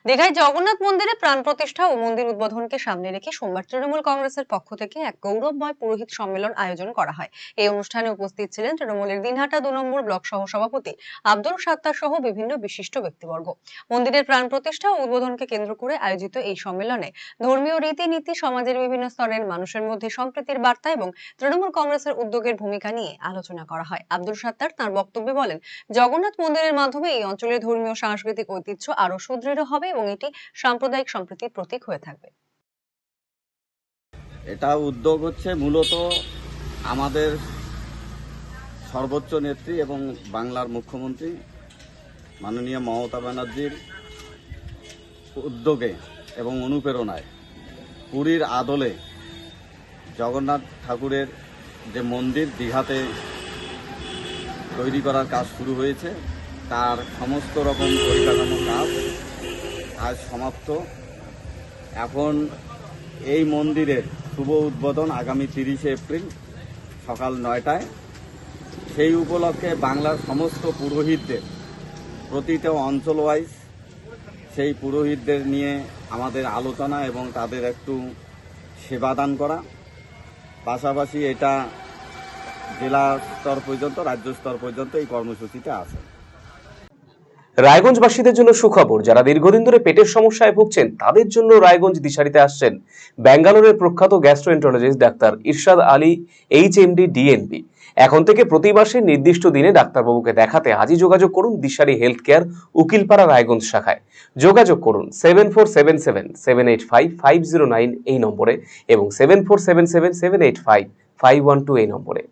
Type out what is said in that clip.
দীঘায় জগন্নাথ মন্দিরে প্রাণ প্রতিষ্ঠা ও মন্দির উদ্বোধনকে সামনে রেখে সোমবার তৃণমূল কংগ্রেসের পক্ষ থেকে এক গৌরবময় পুরোহিত সম্মেলন আয়োজন করা হয়। এই অনুষ্ঠানে উপস্থিত ছিলেন তৃণমূলের দিনহাটা 2 নম্বর ব্লক সহ সভাপতি আব্দুল সাত্তার সহ বিভিন্ন বিশিষ্ট ব্যক্তিবর্গ। মন্দিরের প্রাণ প্রতিষ্ঠা ও উদ্বোধনকে কেন্দ্র করে আয়োজিত এই সম্মেলনে ধর্মীয় রীতিনীতি, সমাজের বিভিন্ন স্তরের মানুষের মধ্যে সম্প্রীতির বার্তা এবং তৃণমূল কংগ্রেসের উদ্যোগের ভূমিকা নিয়ে আলোচনা করা হয়। আব্দুল সাত্তার তার বক্তব্যে বলেন, জগন্নাথ মন্দিরের মাধ্যমে এই অঞ্চলের ধর্মীয় সাংস্কৃতিক ঐতিহ্য আরো সুদৃঢ় হবে এবং এটি সাম্প্রদায়িক সম্প্রীতির প্রতীক হয়ে থাকবে। এটা উদ্যোগ হচ্ছে মূলত আমাদের সর্বোচ্চ নেত্রী এবং বাংলার মুখ্যমন্ত্রী মাননীয় মমতা ব্যানার্জির উদ্যোগে এবং অনুপ্রেরণায় পুরীর আদলে জগন্নাথ ঠাকুরের যে মন্দির দীঘাতে তৈরি করার কাজ শুরু হয়েছে, তার সমস্ত রকম পরিকাঠামো কাজ সমাপ্ত। এখন এই মন্দিরের শুভ উদ্বোধন আগামী 30শে এপ্রিল সকাল 9টায়। সেই উপলক্ষে বাংলার সমস্ত পুরোহিতদের প্রতিটা অঞ্চল ওয়াইজ সেই পুরোহিতদের নিয়ে আমাদের আলোচনা এবং তাদের একটু সেবাদান করা, পাশাপাশি এটা জেলা স্তর পর্যন্ত, রাজ্য স্তর পর্যন্ত এই কর্মসূচিটা আছে। রায়গঞ্জবাসীদের জন্য সুখবর, যারা দীর্ঘদিন ধরে পেটের সমস্যায় ভুগছেন তাদের জন্য রায়গঞ্জ দিশারিতে আসছেন ব্যাঙ্গালোরের প্রখ্যাত গ্যাস্ট্রোএন্টারোলজিস্ট ডাক্তার ইরশাদ আলী, এইচএমডি, ডিএনবি। এখন থেকে প্রতি মাসে নির্দিষ্ট দিনে ডাক্তারবাবুকে দেখাতে আজই যোগাযোগ করুন দিশারি হেলথ কেয়ার, উকিলপাড়া, রায়গঞ্জ শাখায়। যোগাযোগ করুন 7477785509 এই নম্বরে এবং 7477785512 এই নম্বরে।